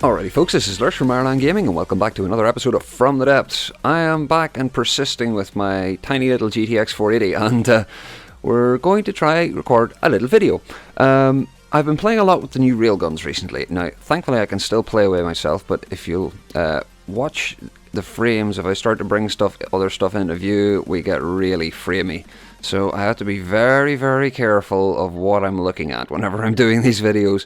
Alrighty folks, this is Lurch from Railgun Gaming and welcome back to another episode of From the Depths. I am back and persisting with my tiny little GTX 480 and we're going to try record a little video. I've been playing a lot with the new railguns recently. Now, thankfully I can still play away myself, but if you'll watch the frames, if I start to bring other stuff into view, we get really framey. So I have to be very, very careful of what I'm looking at whenever I'm doing these videos.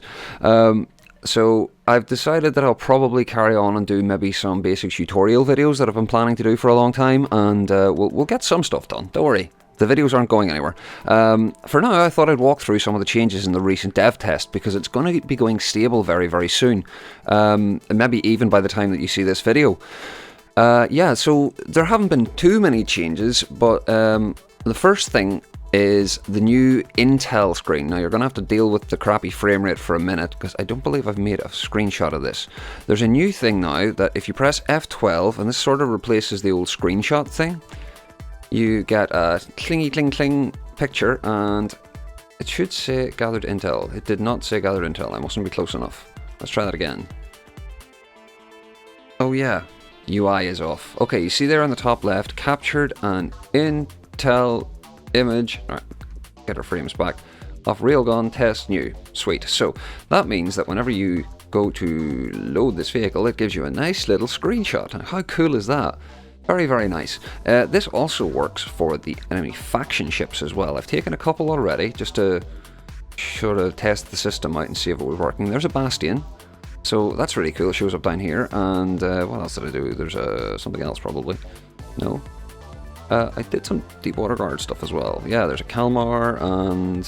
So I've decided that I'll probably carry on and do maybe some basic tutorial videos that I've been planning to do for a long time, and we'll get some stuff done, don't worry. The videos aren't going anywhere. For now, I thought I'd walk through some of the changes in the recent dev test, because it's going to be going stable very, very soon. Maybe even by the time that you see this video. Yeah, so there haven't been too many changes, but the first thing is the new Intel screen. Now you're going to have to deal with the crappy frame rate for a minute because I don't believe I've made a screenshot of this. There's a new thing now that if you press F12, and this sort of replaces the old screenshot thing, you get a clingy cling cling picture and it should say gathered Intel. It did not say gathered Intel. I mustn't be close enough. Let's try that again. Oh yeah, UI is off. Okay, you see there on the top left, captured an Intel image, all right, get our frames back, of Railgun test new. Sweet. So that means that whenever you go to load this vehicle, it gives you a nice little screenshot. How cool is that? Very, very nice. This also works for the enemy faction ships as well. I've taken a couple already just to sort of test the system out and see if it was working. There's a Bastion, so that's really cool. It shows up down here. And what else did I do? There's something else probably. No. I did some Deepwater Guard stuff as well. Yeah, there's a Kalmar and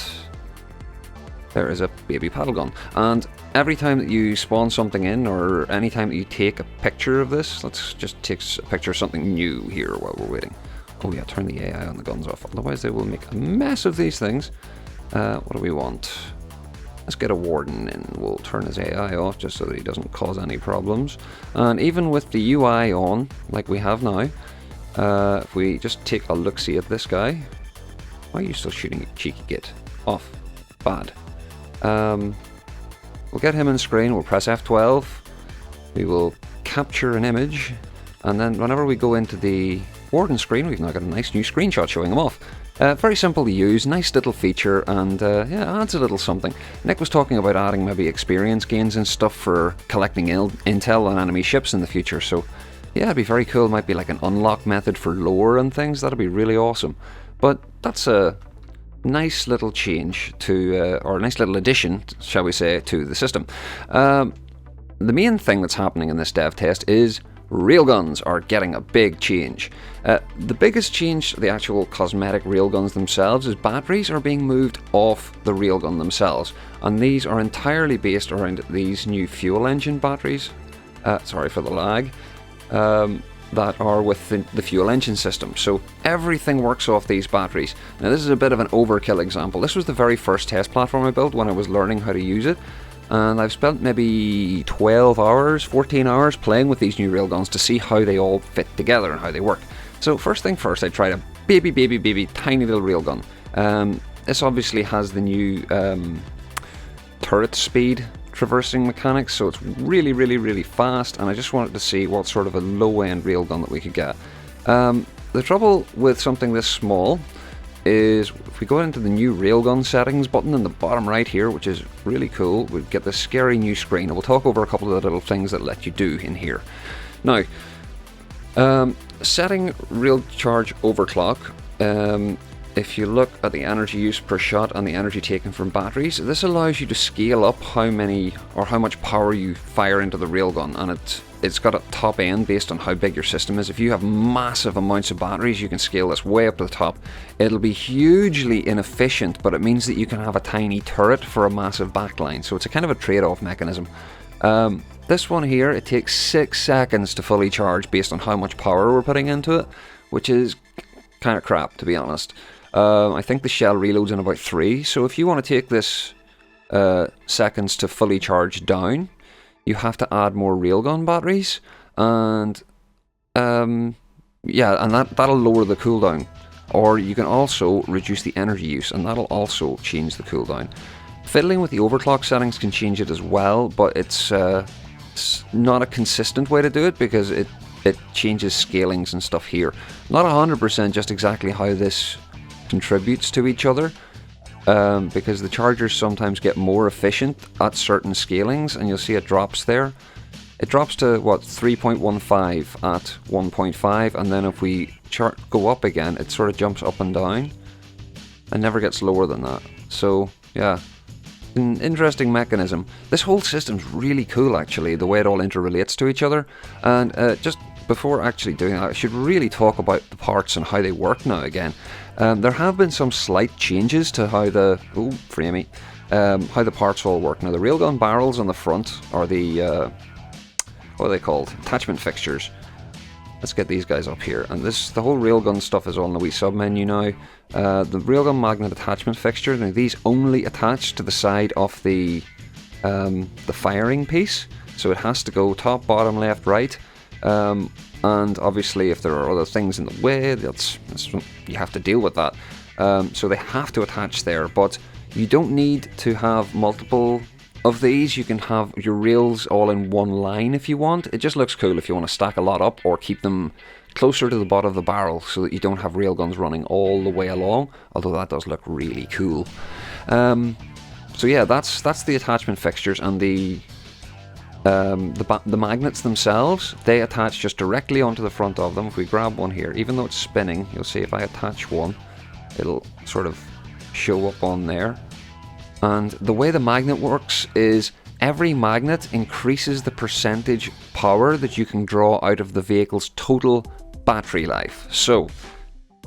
there is a baby paddle gun. And every time that you spawn something in, or any time that you take a picture of this, let's just take a picture of something new here while we're waiting. Oh yeah, turn the AI on the guns off, otherwise they will make a mess of these things. What do we want? Let's get a warden in. We'll turn his AI off just so that he doesn't cause any problems. And even with the UI on, like we have now, if we just take a look-see at this guy. Why are you still shooting, you cheeky git? Off. Bad. We'll get him in screen, we'll press F12, we will capture an image, and then whenever we go into the warden screen, we've now got a nice new screenshot showing him off. Very simple to use, nice little feature, and yeah, adds a little something. Nick was talking about adding maybe experience gains and stuff for collecting intel on enemy ships in the future, so yeah, it'd be very cool. It might be like an unlock method for lore and things. That'd be really awesome. But that's a nice little change to, or a nice little addition, shall we say, to the system. The main thing that's happening in this dev test is railguns are getting a big change. The biggest change to the actual cosmetic railguns themselves is batteries are being moved off the railgun themselves. And these are entirely based around these new fuel engine batteries. Sorry for the lag. That are with the fuel engine system. So everything works off these batteries. Now this is a bit of an overkill example. This was the very first test platform I built when I was learning how to use it, and I've spent maybe 12 hours, 14 hours playing with these new railguns to see how they all fit together and how they work. So first thing first, I tried a baby tiny little railgun. This obviously has the new turret speed traversing mechanics, so it's really, really, really fast, and I just wanted to see what sort of a low-end railgun that we could get. The trouble with something this small is if we go into the new railgun settings button in the bottom right here, which is really cool, we get this scary new screen, and we'll talk over a couple of the little things that let you do in here. Now, setting rail charge overclock, if you look at the energy use per shot and the energy taken from batteries, this allows you to scale up how many or how much power you fire into the railgun, and it's got a top end based on how big your system is. If you have massive amounts of batteries, you can scale this way up to the top. It'll be hugely inefficient, but it means that you can have a tiny turret for a massive backline, so it's a kind of a trade-off mechanism. This one here, it takes 6 seconds to fully charge based on how much power we're putting into it, which is kind of crap, to be honest. I think the shell reloads in about 3, so if you want to take this seconds to fully charge down, you have to add more railgun batteries, and yeah, and that'll lower the cooldown. Or you can also reduce the energy use, and that'll also change the cooldown. Fiddling with the overclock settings can change it as well, but it's it's not a consistent way to do it because it changes scalings and stuff here. Not 100% just exactly how this contributes to each other, because the chargers sometimes get more efficient at certain scalings, and you'll see it drops there. It drops to what, 3.15 at 1.5, and then if we go up again, it sort of jumps up and down and never gets lower than that. So yeah, an interesting mechanism. This whole system's really cool actually, the way it all interrelates to each other. And just before actually doing that, I should really talk about the parts and how they work now again. There have been some slight changes to how the how the parts all work. Now the railgun barrels on the front are the what are they called? Attachment fixtures. Let's get these guys up here. And the whole railgun stuff is all in the wee sub-menu now. The railgun magnet attachment fixture, now these only attach to the side of the firing piece. So it has to go top, bottom, left, right. And obviously if there are other things in the way, you have to deal with that. So they have to attach there, but you don't need to have multiple of these. You can have your rails all in one line if you want. It just looks cool if you want to stack a lot up or keep them closer to the bottom of the barrel so that you don't have railguns running all the way along, although that does look really cool. So yeah, that's the attachment fixtures, and the magnets themselves, they attach just directly onto the front of them. If we grab one here, even though it's spinning, you'll see if I attach one, it'll sort of show up on there. And the way the magnet works is every magnet increases the percentage power that you can draw out of the vehicle's total battery life. So,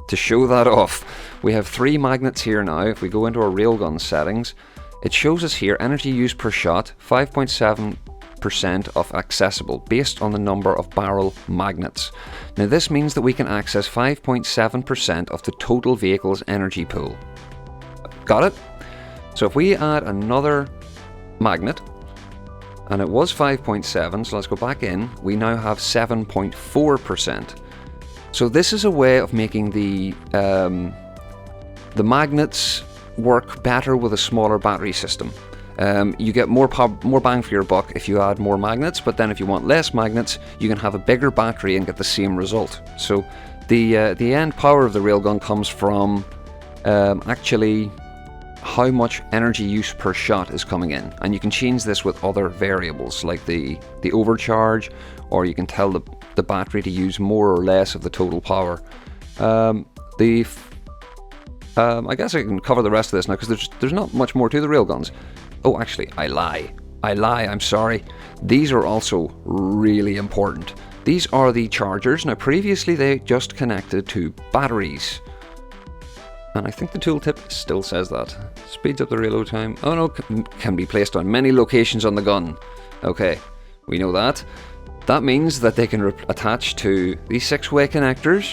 to show that off, we have 3 magnets here now. If we go into our railgun settings, it shows us here energy used per shot, 5.7% of accessible, based on the number of barrel magnets. Now this means that we can access 5.7% of the total vehicle's energy pool. Got it? So if we add another magnet, and it was 5.7, so let's go back in, we now have 7.4%. So this is a way of making the magnets work better with a smaller battery system. You get more bang for your buck if you add more magnets, but then if you want less magnets, you can have a bigger battery and get the same result. So the end power of the railgun comes from actually how much energy use per shot is coming in, and you can change this with other variables like the overcharge, or you can tell the battery to use more or less of the total power. I guess I can cover the rest of this now because there's not much more to the railguns. Oh, actually, I lie, I'm sorry. These are also really important. These are the chargers. Now previously they just connected to batteries, and I think the tooltip still says that. Speeds up the reload time. Oh no, can be placed on many locations on the gun. Okay, we know that. That means that they can attach to these 6-way connectors,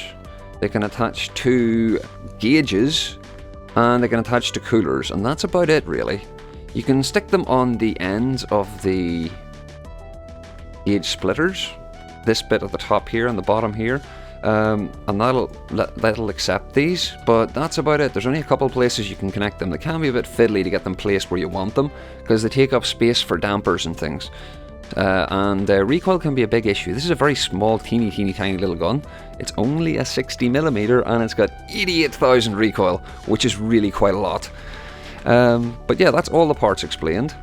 they can attach to gauges, and they can attach to coolers, and that's about it really. You can stick them on the ends of the gauge splitters, this bit at the top here and the bottom here. And that'll accept these, but that's about it. There's only a couple places you can connect them. They can be a bit fiddly to get them placed where you want them because they take up space for dampers and things. And recoil can be a big issue. This is a very small, teeny tiny little gun. It's only a 60mm and it's got 88,000 recoil, which is really quite a lot. But yeah, that's all the parts explained.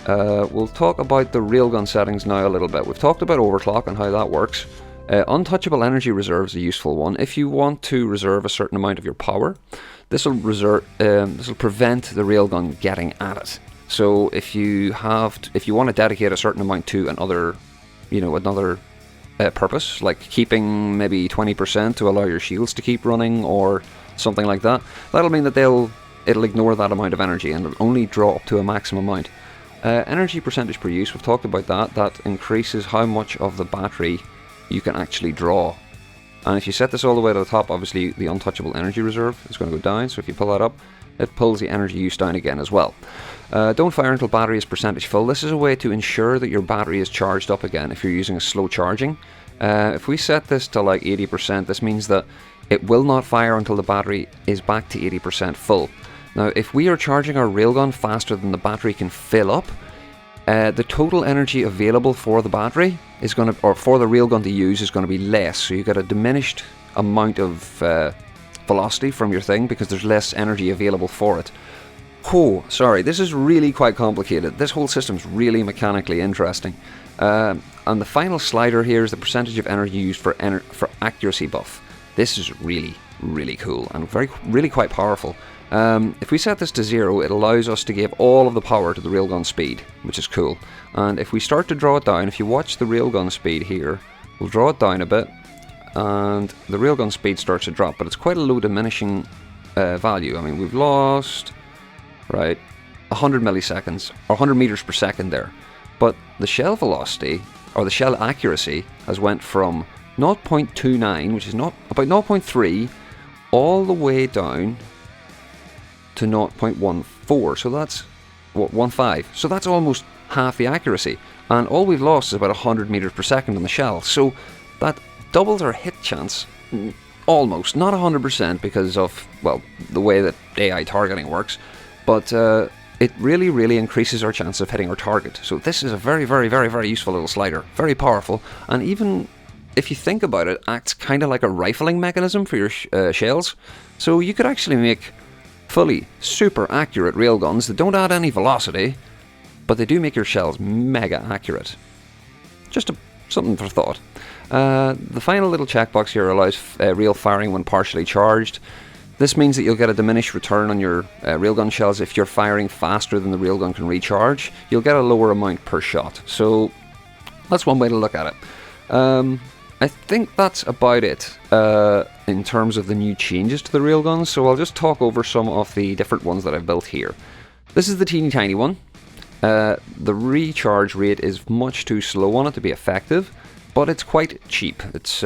We'll talk about the railgun settings now a little bit. We've talked about overclock and how that works. Untouchable energy reserve is a useful one. If you want to reserve a certain amount of your power, this will prevent the railgun getting at it. So if you want to dedicate a certain amount to another purpose, like keeping maybe 20% to allow your shields to keep running or something like that, that'll mean that it'll ignore that amount of energy and it'll only draw up to a maximum amount. Energy percentage per use, we've talked about that. That increases how much of the battery you can actually draw. And if you set this all the way to the top, obviously the untouchable energy reserve is going to go down, so if you pull that up, it pulls the energy use down again as well. Don't fire until battery is percentage full. This is a way to ensure that your battery is charged up again if you're using a slow charging. If we set this to like 80%, this means that it will not fire until the battery is back to 80% full. Now if we are charging our railgun faster than the battery can fill up, the total energy available for the battery is going to, or for the railgun to use, is going to be less. So you get a diminished amount of velocity from your thing because there's less energy available for it. Oh, sorry, this is really quite complicated. This whole system's really mechanically interesting. And the final slider here is the percentage of energy used for accuracy buff. This is really, really cool and really quite powerful. If we set this to 0, it allows us to give all of the power to the railgun speed, which is cool. And if we start to draw it down, if you watch the railgun speed here, we'll draw it down a bit, and the railgun speed starts to drop, but it's quite a low diminishing value. I mean, we've lost, right, 100 milliseconds, or 100 meters per second there. But the shell velocity, or the shell accuracy, has went from 0.29, which is about 0.3, all the way down to 0.14. So that's, what, 1.5. So that's almost half the accuracy. And all we've lost is about 100 meters per second on the shell. So that doubles our hit chance, almost. Not 100% because of, well, the way that AI targeting works. But it really, really increases our chance of hitting our target. So this is a very, very, very, very useful little slider. Very powerful. And even if you think about it, acts kind of like a rifling mechanism for your shells. So you could actually make fully super accurate railguns that don't add any velocity, but they do make your shells mega accurate. Just something for thought. The final little checkbox here allows rail firing when partially charged. This means that you'll get a diminished return on your railgun shells if you're firing faster than the railgun can recharge. You'll get a lower amount per shot. So that's one way to look at it. I think that's about it in terms of the new changes to the railguns, so I'll just talk over some of the different ones that I've built here. This is the teeny tiny one. The recharge rate is much too slow on it to be effective, but it's quite cheap. It's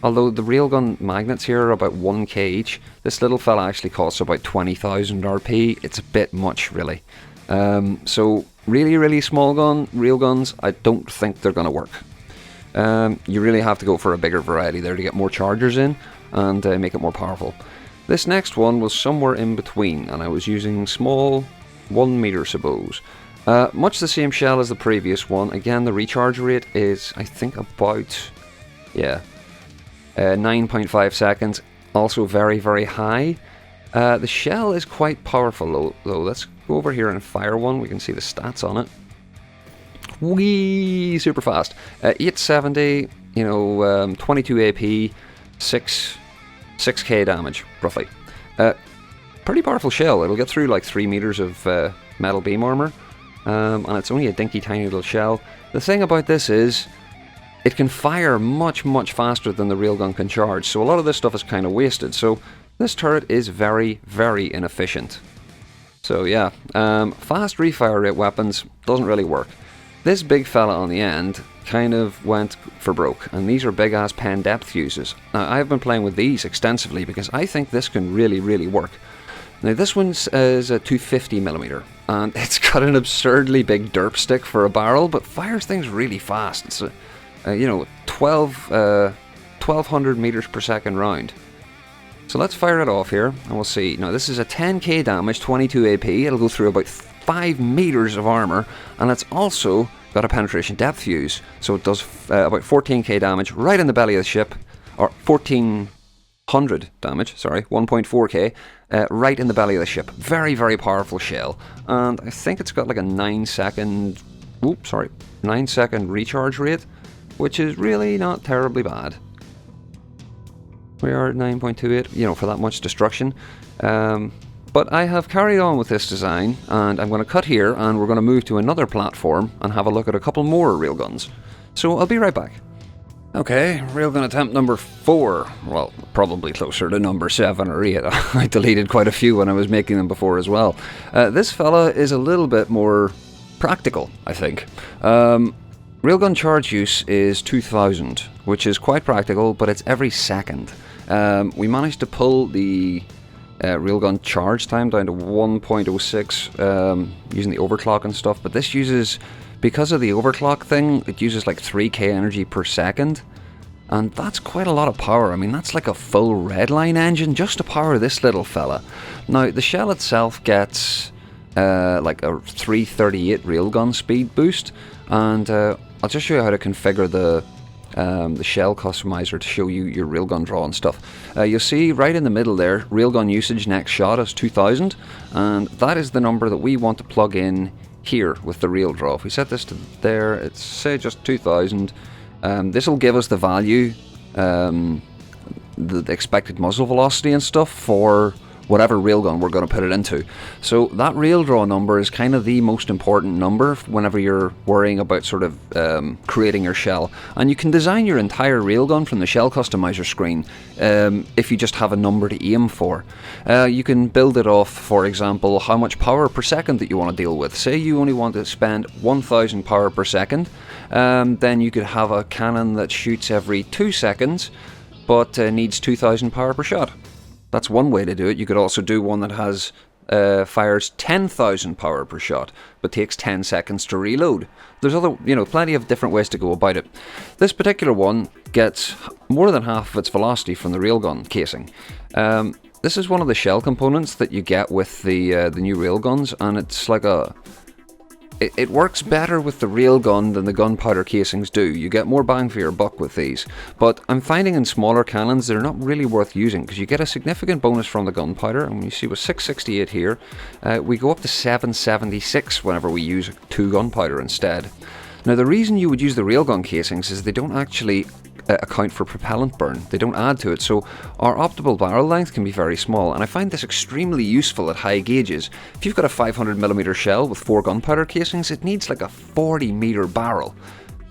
although the railgun magnets here are about 1k each, this little fella actually costs about 20,000 RP. It's a bit much, really. So really, really small railguns, I don't think they're going to work. You really have to go for a bigger variety there to get more chargers in and make it more powerful. This next one was somewhere in between, and I was using small 1 meter sabots. Much the same shell as the previous one. Again, the recharge rate is, I think, about 9.5 seconds. Also very, very high. The shell is quite powerful though. Let's go over here and fire one. We can see the stats on it. Wee, super fast. 870, 22 AP, 6k damage, roughly. Pretty powerful shell. It'll get through like 3 meters of metal beam armor, and it's only a dinky tiny little shell. The thing about this is, it can fire much, much faster than the railgun can charge, so a lot of this stuff is kind of wasted. So this turret is very, very inefficient. So yeah, fast refire rate weapons doesn't really work. This big fella on the end kind of went for broke, and these are big ass pen depth fuses. Now I've been playing with these extensively because I think this can really, really work. Now this one is a 250mm, and it's got an absurdly big derpstick for a barrel, but fires things really fast. It's a 1200 meters per second round. So let's fire it off here, and we'll see. Now this is a 10k damage, 22 AP. It'll go through about 5 meters of armor, and it's also got a penetration depth fuse, so it does about 14k damage right in the belly of the ship, or 1400 damage, sorry, 1.4k, right in the belly of the ship. Very, very powerful shell, and I think it's got like a 9 second recharge rate, which is really not terribly bad. We are at 9.28, for that much destruction. But I have carried on with this design, and I'm going to cut here, and we're going to move to another platform and have a look at a couple more railguns. So I'll be right back. Okay, railgun attempt number 4. Well, probably closer to number 7 or 8. I deleted quite a few when I was making them before as well. This fella is a little bit more practical, I think. Railgun charge use is 2000, which is quite practical, but it's every second. We managed to pull the railgun charge time down to 1.06 using the overclock and stuff, but this uses, because of the overclock thing, it uses like 3k energy per second, and that's quite a lot of power. I mean, that's like a full redline engine just to power this little fella. Now, the shell itself gets like a 338 railgun speed boost, and I'll just show you how to configure the shell customizer to show you your railgun draw and stuff. You'll see right in the middle there, railgun usage next shot is 2000, and that is the number that we want to plug in here with the rail draw. If we set this to there, it's say just 2000. This will give us the value, the expected muzzle velocity and stuff for whatever railgun we're going to put it into. So that rail draw number is kind of the most important number whenever you're worrying about sort of creating your shell. And you can design your entire railgun from the shell customizer screen if you just have a number to aim for. You can build it off, for example, how much power per second that you want to deal with. Say you only want to spend 1000 power per second, then you could have a cannon that shoots every 2 seconds but needs 2000 power per shot. That's one way to do it. You could also do one that has fires 10,000 power per shot, but takes 10 seconds to reload. There's other, plenty of different ways to go about it. This particular one gets more than half of its velocity from the railgun casing. This is one of the shell components that you get with the new railguns, and it's like it works better with the railgun than the gunpowder casings do. You get more bang for your buck with these, but I'm finding in smaller cannons they're not really worth using because you get a significant bonus from the gunpowder, and you see with 668 here, we go up to 776 whenever we use 2 gunpowder instead. Now the reason you would use the railgun casings is they don't actually account for propellant burn. They don't add to it, so our optimal barrel length can be very small, and I find this extremely useful at high gauges. If you've got a 500mm shell with 4 gunpowder casings, it needs like a 40-meter barrel,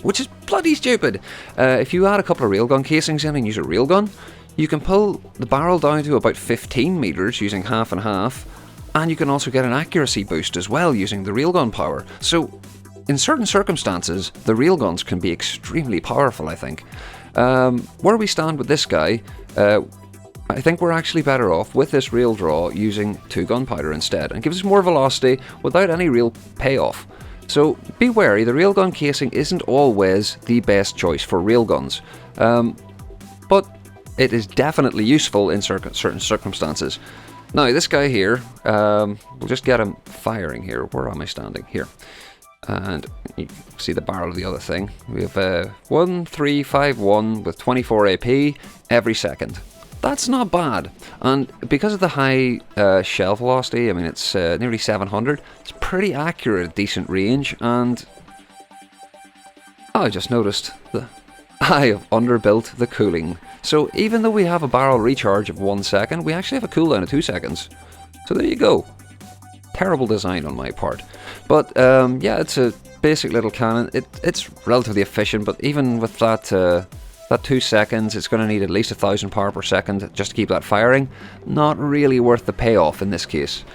which is bloody stupid. If you add a couple of railgun casings in and use a railgun, you can pull the barrel down to about 15 meters using half and half, and you can also get an accuracy boost as well using the railgun power. So in certain circumstances, the railguns can be extremely powerful, I think. Where we stand with this guy, I think we're actually better off with this rail draw using 2 gunpowder instead, and gives us more velocity without any real payoff. So be wary, the railgun casing isn't always the best choice for railguns, but it is definitely useful in certain circumstances. Now this guy here, we'll just get him firing here. Where am I standing? Here. And you see the barrel of the other thing. We have 1351 with 24 AP every second. That's not bad, and because of the high shell velocity, I mean it's nearly 700, it's pretty accurate at decent range. And I just noticed that I have underbuilt the cooling, so even though we have a barrel recharge of 1 second, we actually have a cooldown of 2 seconds. So there you go. Terrible design on my part, but yeah, it's a basic little cannon. It's relatively efficient, but even with that 2 seconds, it's going to need at least 1000 power per second just to keep that firing. Not really worth the payoff in this case.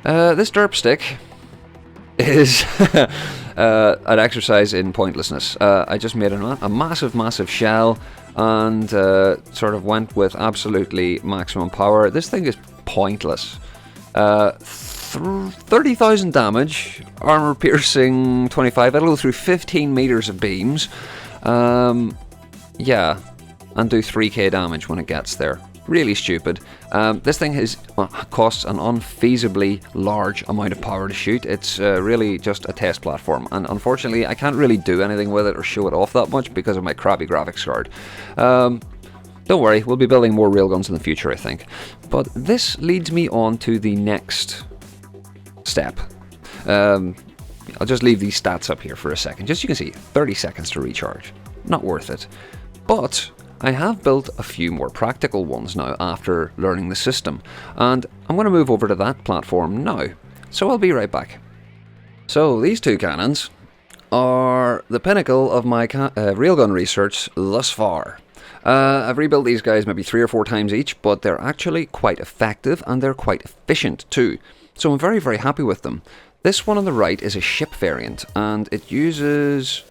This Derpstick is an exercise in pointlessness. I just made a massive shell and sort of went with absolutely maximum power. This thing is pointless. 30,000 damage, armor piercing 25, it'll go through 15 meters of beams, yeah, and do 3k damage when it gets there. Really stupid. This thing costs an unfeasibly large amount of power to shoot. It's really just a test platform, and unfortunately I can't really do anything with it or show it off that much because of my crappy graphics card. Don't worry, we'll be building more railguns in the future, I think. But this leads me on to the next step. I'll just leave these stats up here for a second. Just so you can see, 30 seconds to recharge. Not worth it. But I have built a few more practical ones now after learning the system, and I'm going to move over to that platform now. So I'll be right back. So these 2 cannons are the pinnacle of my railgun research thus far. I've rebuilt these guys maybe 3 or 4 times each, but they're actually quite effective and they're quite efficient too. So I'm very, very happy with them. This one on the right is a ship variant, and it uses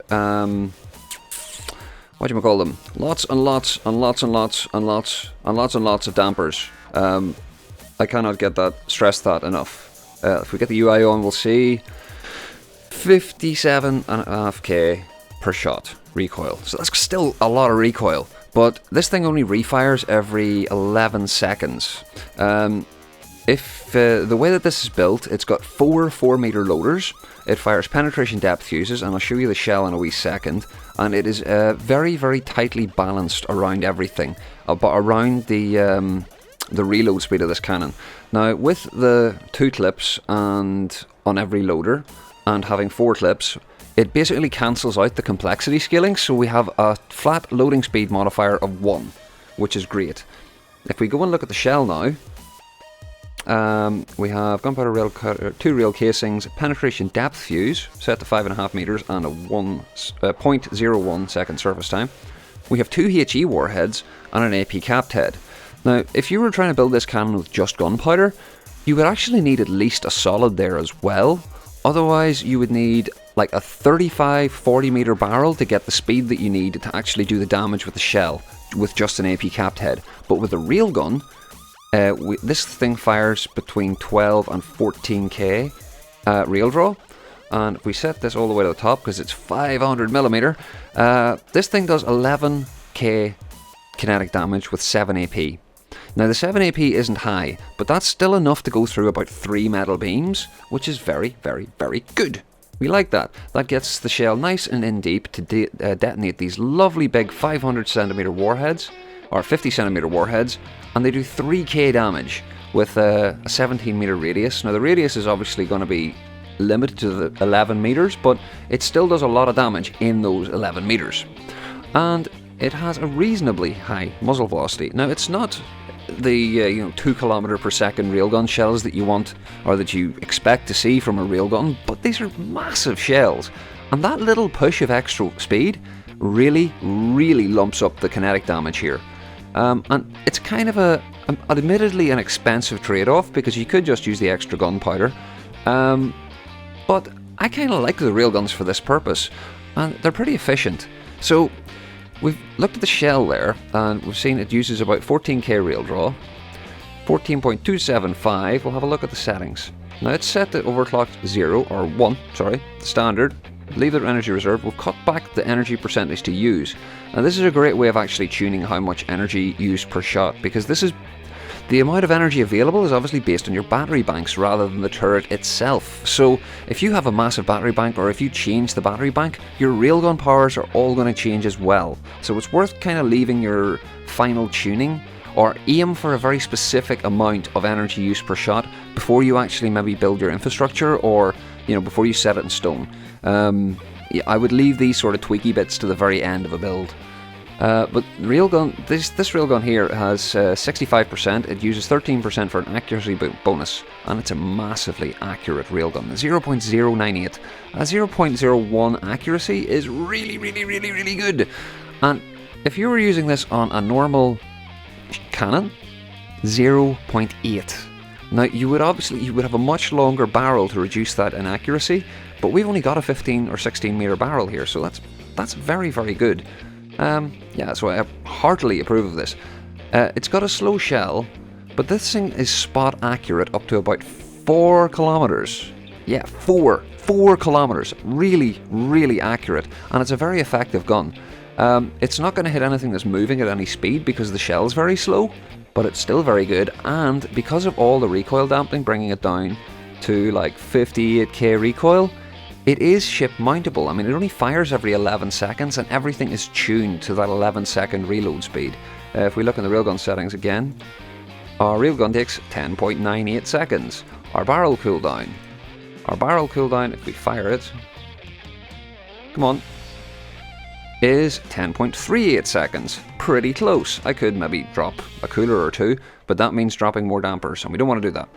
what do you call them? Lots and lots and lots and lots and lots and lots and lots of dampers. I cannot stress that enough. If we get the UI on, we'll see 57.5k per shot recoil. So that's still a lot of recoil. But this thing only refires every 11 seconds. if the way that this is built, it's got 4 4-meter loaders. It fires penetration depth fuses, and I'll show you the shell in a wee second. And it is very, very tightly balanced around everything, but around the reload speed of this cannon. Now, with the 2 clips and on every loader, and having 4 clips, it basically cancels out the complexity scaling, so we have a flat loading speed modifier of 1, which is great. If we go and look at the shell now, we have gunpowder rail cutter, 2 rail casings, penetration depth fuse set to 5.5 meters, and a 0.01 second surface time. We have 2 HE warheads and an AP capped head. Now, if you were trying to build this cannon with just gunpowder, you would actually need at least a solid there as well. Otherwise, you would need like a 35-40 meter barrel to get the speed that you need to actually do the damage with the shell with just an AP capped head. But with a railgun, this thing fires between 12 and 14k rail draw. And if we set this all the way to the top, because it's 500mm, this thing does 11k kinetic damage with 7 AP. Now the 7 AP isn't high, but that's still enough to go through about 3 metal beams, which is very, very, very good. We like that. That gets the shell nice and in deep to detonate these lovely big 500cm warheads, or 50cm warheads, and they do 3k damage with a 17-meter radius. Now the radius is obviously going to be limited to the 11 meters, but it still does a lot of damage in those 11 meters. And it has a reasonably high muzzle velocity. Now it's not the 2 km per second railgun shells that you want or that you expect to see from a railgun, but these are massive shells, and that little push of extra speed really lumps up the kinetic damage here. And it's kind of admittedly an expensive trade-off, because you could just use the extra gunpowder, but I kind of like the railguns for this purpose, and they're pretty efficient. So we've looked at the shell there, and we've seen it uses about 14k rail draw, 14.275. We'll have a look at the settings. Now it's set to overclock 1, standard. Leave the energy reserve. We'll cut back the energy percentage to use. Now this is a great way of actually tuning how much energy used per shot, because this is the amount of energy available is obviously based on your battery banks rather than the turret itself. So if you have a massive battery bank, or if you change the battery bank, your railgun powers are all going to change as well. So it's worth kind of leaving your final tuning, or aim for a very specific amount of energy use per shot before you actually maybe build your infrastructure, or before you set it in stone. I would leave these sort of tweaky bits to the very end of a build. But railgun, this railgun here has 65%. It uses 13% for an accuracy bonus, and it's a massively accurate railgun. 0.098, a 0.01 accuracy is really good. And if you were using this on a normal cannon, 0.8. Now you would have a much longer barrel to reduce that inaccuracy, but we've only got a 15 or 16 meter barrel here, so that's very good. So I heartily approve of this. It's got a slow shell, but this thing is spot accurate up to about 4 kilometers. Yeah, 4 kilometers. Really accurate, and it's a very effective gun. It's not going to hit anything that's moving at any speed because the shell's very slow, but it's still very good, and because of all the recoil damping, bringing it down to like 58k recoil, it is ship mountable. I mean, it only fires every 11 seconds, and everything is tuned to that 11-second reload speed. If we look in the railgun settings again, our railgun takes 10.98 seconds. Our barrel cooldown, if we fire it, come on, is 10.38 seconds. Pretty close. I could maybe drop a cooler or two, but that means dropping more dampers, and we don't want to do that.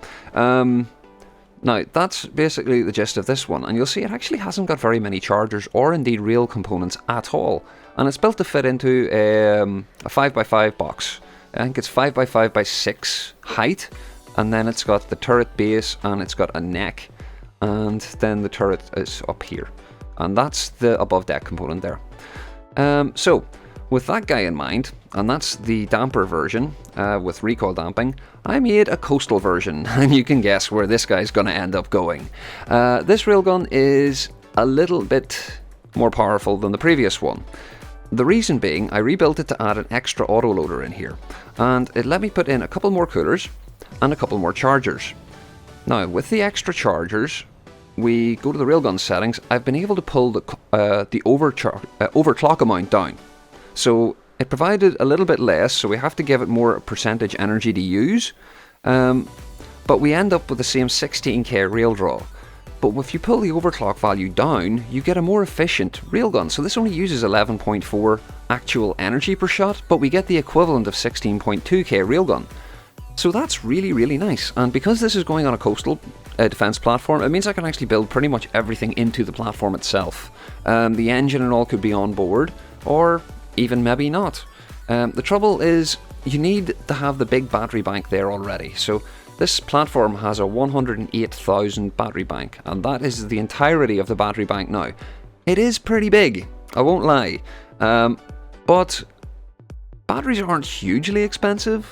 Now, that's basically the gist of this one, and you'll see it actually hasn't got very many chargers or indeed rail components at all, and it's built to fit into a 5x5 box. I think it's 5x5x6 height, and then it's got the turret base, and it's got a neck, and then the turret is up here, and that's the above deck component there. So with that guy in mind, and that's the damper version with recoil damping, I made a coastal version, and you can guess where this guy's going to end up going. This railgun is a little bit more powerful than the previous one. The reason being, I rebuilt it to add an extra autoloader in here, and it let me put in a couple more coolers, and a couple more chargers. Now, with the extra chargers, we go to the Railgun settings. I've been able to pull the overclock amount down. So it provided a little bit less, so we have to give it more percentage energy to use. But we end up with the same 16k rail draw. But if you pull the overclock value down, you get a more efficient railgun. So this only uses 11.4 actual energy per shot, but we get the equivalent of 16.2k railgun. So that's really, really nice. And because this is going on a coastal defense platform, it means I can actually build pretty much everything into the platform itself. The engine and all could be on board, or even maybe not. The trouble is, you need to have the big battery bank there already. So this platform has a 108,000 battery bank, and that is the entirety of the battery bank now. It is pretty big, I won't lie. But batteries aren't hugely expensive.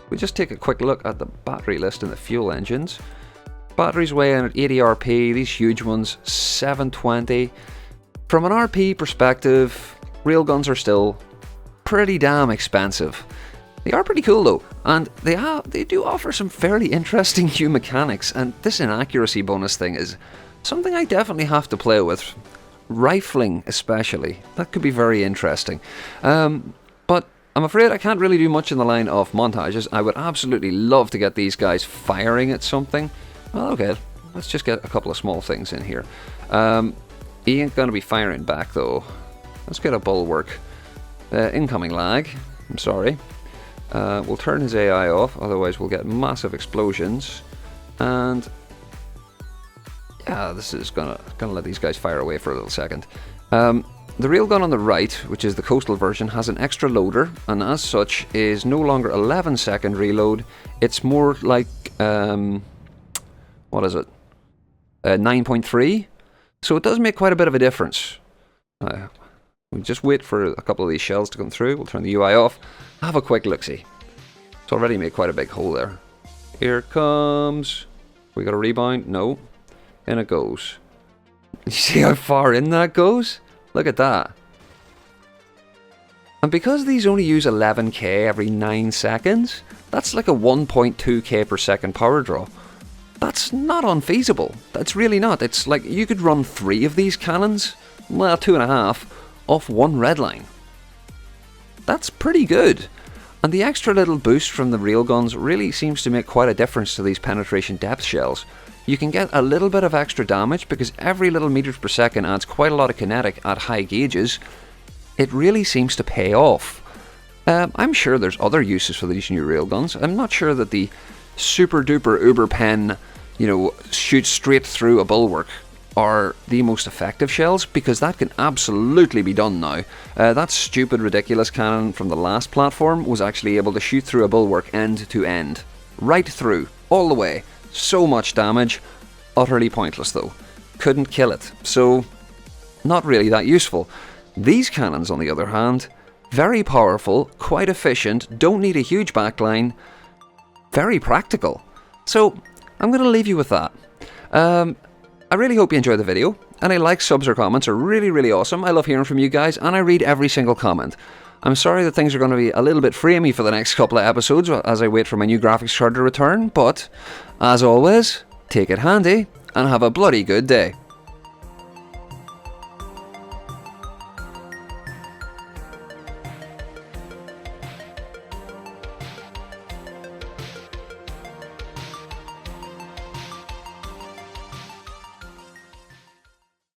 We just take a quick look at the battery list in the fuel engines. Batteries weigh in at 80 RP, these huge ones, 720. From an RP perspective, railguns are still pretty damn expensive. They are pretty cool though, and they do offer some fairly interesting new mechanics, and this inaccuracy bonus thing is something I definitely have to play with. Rifling especially, that could be very interesting. But I'm afraid I can't really do much in the line of montages. I would absolutely love to get these guys firing at something. Well, okay, let's just get a couple of small things in here. He ain't going to be firing back though. Let's get a bulwark. Incoming lag, I'm sorry. We'll turn his AI off, otherwise we'll get massive explosions. And yeah, this is gonna let these guys fire away for a little second. The railgun on the right, which is the coastal version, has an extra loader, and as such is no longer 11-second reload. It's more like, what is it? 9.3. So it does make quite a bit of a difference. We'll just wait for a couple of these shells to come through. We'll turn the UI off. Have a quick look-see. It's already made quite a big hole there. Here comes. We got a rebound? No. In it goes. You see how far in that goes? Look at that. And because these only use 11k every 9 seconds, that's like a 1.2k per second power draw. That's not unfeasible. That's really not. It's like you could run 3 of these cannons, well, 2.5, off one red line. That's pretty good. And the extra little boost from the railguns really seems to make quite a difference to these penetration depth shells. You can get a little bit of extra damage because every little meters per second adds quite a lot of kinetic at high gauges. It really seems to pay off. I'm sure there's other uses for these new railguns. I'm not sure that the super duper uber pen, shoot straight through a bulwark are the most effective shells, because that can absolutely be done now. That stupid ridiculous cannon from the last platform was actually able to shoot through a bulwark end to end. Right through, all the way. So much damage, utterly pointless though. Couldn't kill it, so not really that useful. These cannons, on the other hand, very powerful, quite efficient, don't need a huge backline, very practical. So I'm going to leave you with that. I really hope you enjoyed the video. Any likes, subs or comments are really, really awesome. I love hearing from you guys, and I read every single comment. I'm sorry that things are going to be a little bit framey for the next couple of episodes as I wait for my new graphics card to return, but as always, take it handy and have a bloody good day.